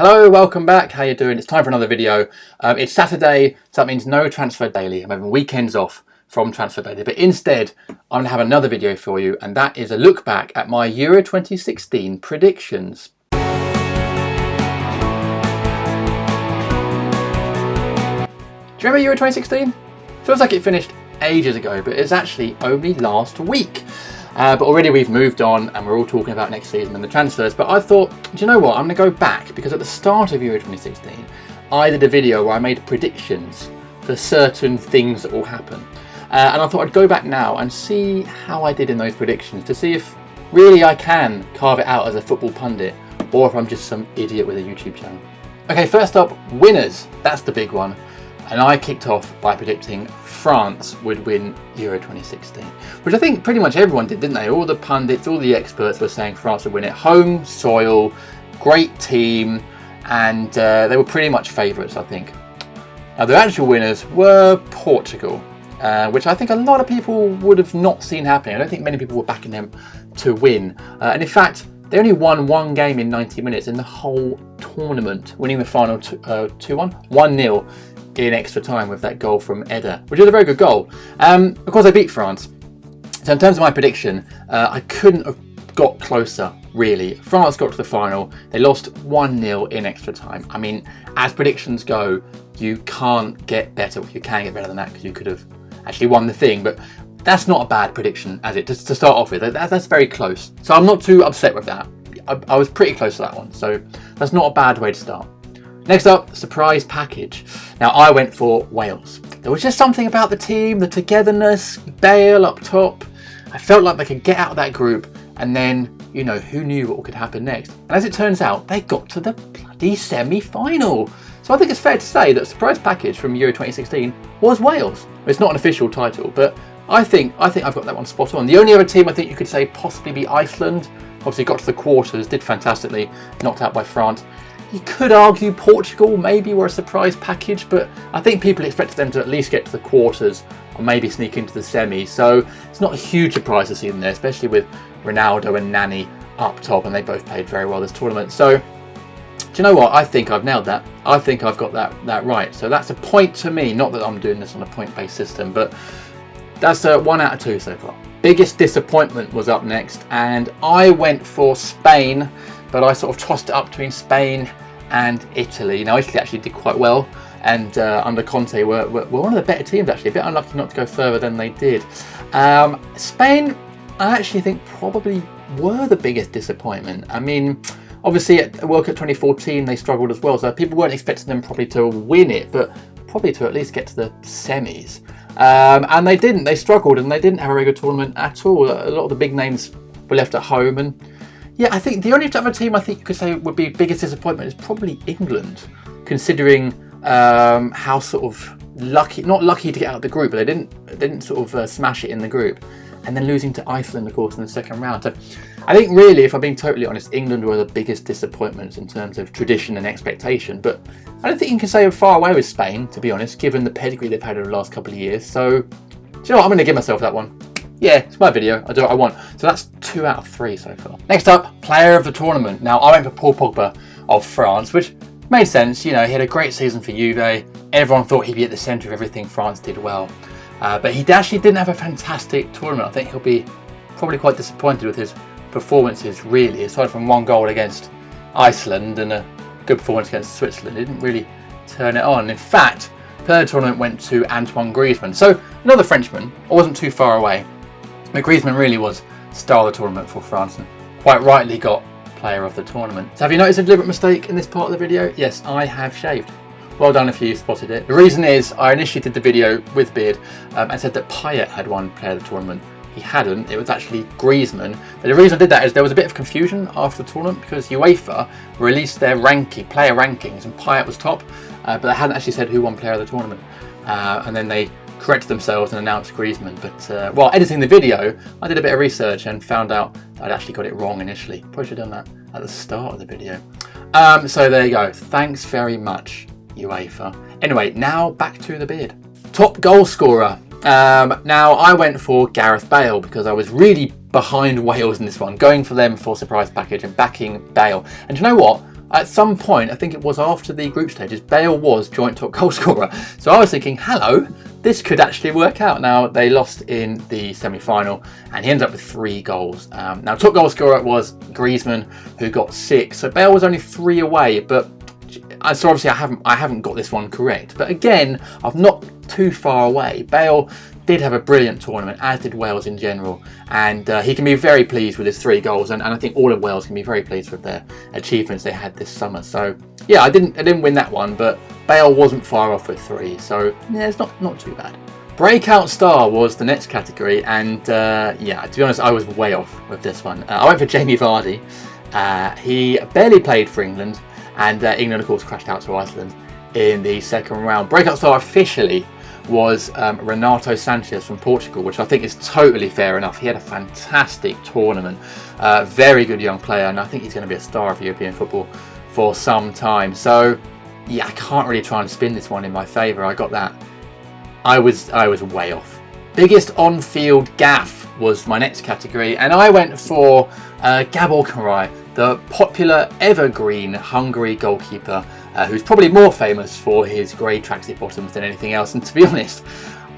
Hello, welcome back. How you doing? It's time for another video. It's Saturday, so that means no transfer daily. I'm having weekends off from transfer daily, but instead I'm going to have another video for you, and that is a look back at my Euro 2016 predictions. Do you remember Euro 2016? Feels like it finished ages ago, but it's actually only last week. But already we've moved on and we're all talking about next season and the transfers. But I thought, do you know what? I'm going to go back because at the start of Euro 2016, I did a video where I made predictions for certain things that will happen. And I thought I'd go back now and see how I did in those predictions to see if really I can carve it out as a football pundit or if I'm just some idiot with a YouTube channel. Okay, first up, winners. That's the big one. And I kicked off by predicting France would win Euro 2016, which I think pretty much everyone did, didn't they? All the pundits, all the experts were saying France would win it. Home soil, great team, and they were pretty much favourites, I think. Now, the actual winners were Portugal, which I think a lot of people would have not seen happening. I don't think many people were backing them to win. And in fact, they only won one game in 90 minutes in the whole tournament, winning the final 2-1, 1-0. In extra time with that goal from Eder, which is a very good goal. Of course, they beat France. So in terms of my prediction, I couldn't have got closer, really. France got to the final. They lost 1-0 in extra time. I mean, as predictions go, you can't get better. You can get better than that because you could have actually won the thing, but that's not a bad prediction, as it to start off with. That's very close. So I'm not too upset with that. I was pretty close to that one, so that's not a bad way to start. Next up, surprise package. Now, I went for Wales. There was just something about the team, the togetherness, Bale up top. I felt like they could get out of that group, and then, you know, who knew what could happen next? And as it turns out, they got to the bloody semi-final. So I think it's fair to say that surprise package from Euro 2016 was Wales. It's not an official title, but I think I've got that one spot on. The only other team I think you could say possibly be Iceland. Obviously got to the quarters, did fantastically, knocked out by France. You could argue Portugal maybe were a surprise package, but I think people expected them to at least get to the quarters or maybe sneak into the semi. So it's not a huge surprise to see them there, especially with Ronaldo and Nani up top, and they both played very well this tournament. So do you know what? I think I've nailed that. I think I've got that right. So that's a point to me. Not that I'm doing this on a point-based system, but that's 1 out of 2 so far. Biggest disappointment was up next, and I went for Spain, but I sort of tossed it up between Spain and Italy. Now, Italy actually did quite well, and under Conte were one of the better teams, actually. A bit unlucky not to go further than they did. Spain, I actually think probably were the biggest disappointment. I mean, obviously at World Cup 2014 they struggled as well, so people weren't expecting them probably to win it, but probably to at least get to the semis. And they didn't. They struggled, and they didn't have a very good tournament at all. A lot of the big names were left at home, and yeah, I think the only other team I think you could say would be biggest disappointment is probably England, considering how sort of not lucky to get out of the group, but they didn't sort of smash it in the group, and then losing to Iceland, of course, in the second round. So I think really, if I'm being totally honest, England were the biggest disappointments in terms of tradition and expectation. But I don't think you can say far away with Spain, to be honest, given the pedigree they've had over the last couple of years. So do you know what? I'm going to give myself that one. Yeah, it's my video. I do what I want. So that's 2 out of 3 so far. Next up, player of the tournament. Now, I went for Paul Pogba of France, which made sense. You know, he had a great season for Juve. Everyone thought he'd be at the centre of everything France did well. But he actually didn't have a fantastic tournament. I think he'll be probably quite disappointed with his performances, really. Aside from 1 goal against Iceland and a good performance against Switzerland, he didn't really turn it on. In fact, player of the tournament went to Antoine Griezmann. So another Frenchman. I wasn't too far away. But Griezmann really was star of the tournament for France and quite rightly got player of the tournament. So have you noticed a deliberate mistake in this part of the video? Yes, I have shaved. Well done if you spotted it. The reason is I initially did the video with beard and said that Payet had won player of the tournament. He hadn't. It was actually Griezmann. But the reason I did that is there was a bit of confusion after the tournament because UEFA released their player rankings, and Payet was top, but they hadn't actually said who won player of the tournament. And then they corrected themselves and announced Griezmann. But while editing the video, I did a bit of research and found out that I'd actually got it wrong initially. Probably should have done that at the start of the video. So there you go. Thanks very much, UEFA. Anyway, now back to the beard. Top goal scorer. Now, I went for Gareth Bale because I was really behind Wales in this one, going for them for surprise package and backing Bale. And do you know what? at some point, I think it was after the group stages, Bale was joint top goal scorer. So I was thinking, hello, this could actually work out. Now, they lost in the semi-final and he ended up with 3 goals. Now, top goal scorer was Griezmann, who got 6. So Bale was only 3 away, but so obviously I haven't got this one correct. But again, I'm not too far away. Bale did have a brilliant tournament, as did Wales in general, and he can be very pleased with his 3 goals, and I think all of Wales can be very pleased with their achievements they had this summer. So yeah, I didn't win that one, but Bale wasn't far off with 3, so yeah, it's not too bad. Breakout star was the next category, and yeah, to be honest, I was way off with this one. I went for Jamie Vardy. He barely played for England, and England of course crashed out to Iceland in the second round. Breakout star officially was Renato Sanchez from Portugal, which I think is totally fair enough. He had a fantastic tournament, very good young player, and I think he's going to be a star of European football for some time. So yeah, I can't really try and spin this one in my favour. I got that. I was way off. Biggest on-field gaffe was my next category, and I went for Gabor Kiraly, the popular evergreen Hungary goalkeeper, who's probably more famous for his grey tracksuit bottoms than anything else. And to be honest,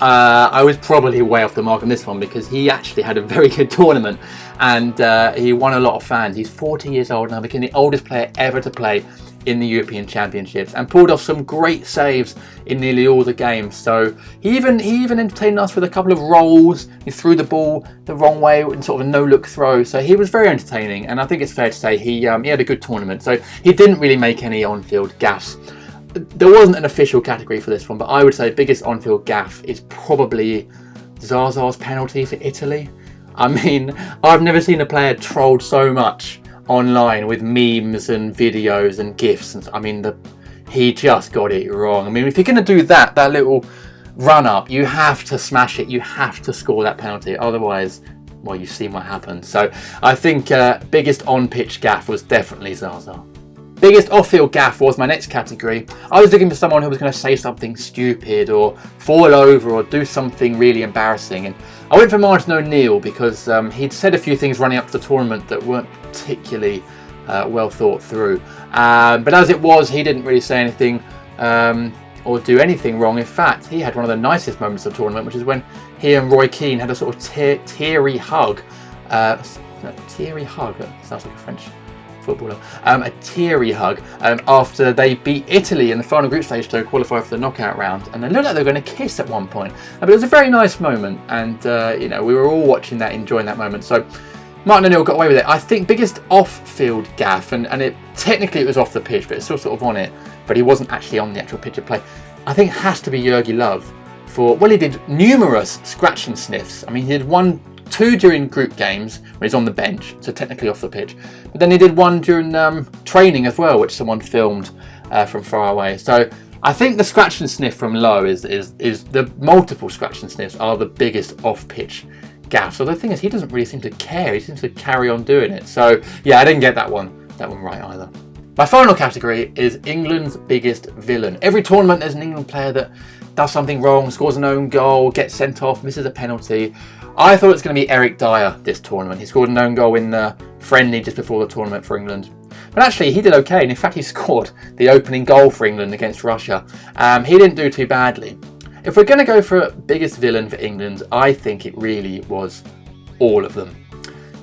I was probably way off the mark on this one because he actually had a very good tournament and he won a lot of fans. He's 40 years old now, became the oldest player ever to play in the European Championships and pulled off some great saves in nearly all the games. So he even entertained us with a couple of rolls. He threw the ball the wrong way in sort of a no-look throw. So he was very entertaining, and I think it's fair to say he had a good tournament. So he didn't really make any on-field gaffes. There wasn't an official category for this one, but I would say biggest on-field gaffe is probably Zaza's penalty for Italy. I mean, I've never seen a player trolled so much online with memes and videos and gifs, and I mean he just got it wrong. I mean, if you're going to do that little run up, you have to smash it, you have to score that penalty, otherwise, well, you've seen what happened. So I think biggest on pitch gaffe was definitely Zaza. Biggest off-field gaffe was my next category. I was looking for someone who was going to say something stupid or fall over or do something really embarrassing, and I went for Martin O'Neill because he'd said a few things running up to the tournament that weren't particularly well thought through. But as it was, he didn't really say anything or do anything wrong. In fact, he had one of the nicest moments of the tournament, which is when he and Roy Keane had a sort of teary hug. Teary hug? That sounds like a French footballer. A teary hug after they beat Italy in the final group stage to qualify for the knockout round, and they looked like they were going to kiss at one point. But it was a very nice moment, and you know, we were all watching that, enjoying that moment. So Martin O'Neill got away with it. I think biggest off-field gaffe, and it technically it was off the pitch, but it's still sort of on it, but he wasn't actually on the actual pitch of play. I think it has to be Jurgi Löw for, well, he did numerous scratch and sniffs. I mean, he did 2 during group games when he's on the bench, so technically off the pitch. But then he did 1 during training as well, which someone filmed from far away. So I think the scratch and sniff from Löw is the multiple scratch and sniffs are the biggest off-pitch gaffes. So the thing is, he doesn't really seem to care. He seems to carry on doing it. So yeah, I didn't get that one right either. My final category is England's biggest villain. Every tournament there's an England player that does something wrong, scores an own goal, gets sent off, misses a penalty. I thought it was going to be Eric Dyer this tournament. He scored an own goal in the friendly just before the tournament for England. But actually, he did okay, and in fact, he scored the opening goal for England against Russia. He didn't do too badly. If we're going to go for biggest villain for England, I think it really was all of them.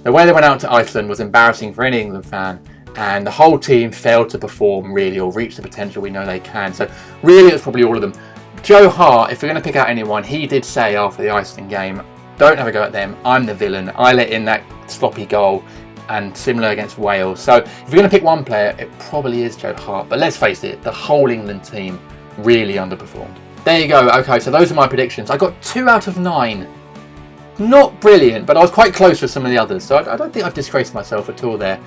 The way they went out to Iceland was embarrassing for any England fan, and the whole team failed to perform really or reach the potential we know they can. So really, it's probably all of them. Joe Hart, if we're going to pick out anyone, he did say after the Iceland game, don't have a go at them, I'm the villain, I let in that sloppy goal, and similar against Wales. So if we're going to pick one player, it probably is Joe Hart. But let's face it, the whole England team really underperformed. There you go. Okay, so those are my predictions. I got 2 out of 9. Not brilliant, but I was quite close with some of the others, so I don't think I've disgraced myself at all there.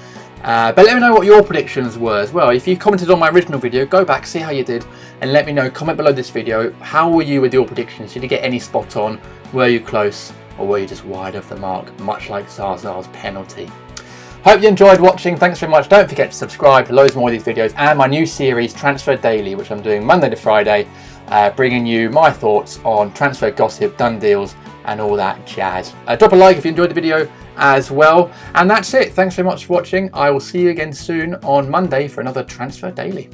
But let me know what your predictions were as well. If you commented on my original video, go back, see how you did, and let me know. Comment below this video. How were you with your predictions? Did you get any spot on? Were you close, or were you just wide of the mark, much like Zaza's penalty? Hope you enjoyed watching. Thanks very much. Don't forget to subscribe to loads more of these videos and my new series, Transfer Daily, which I'm doing Monday to Friday, bringing you my thoughts on transfer gossip, done deals, and all that jazz. Drop a like if you enjoyed the video, as well. And that's it. Thanks so much for watching. I will see you again soon on Monday for another Transfer Daily.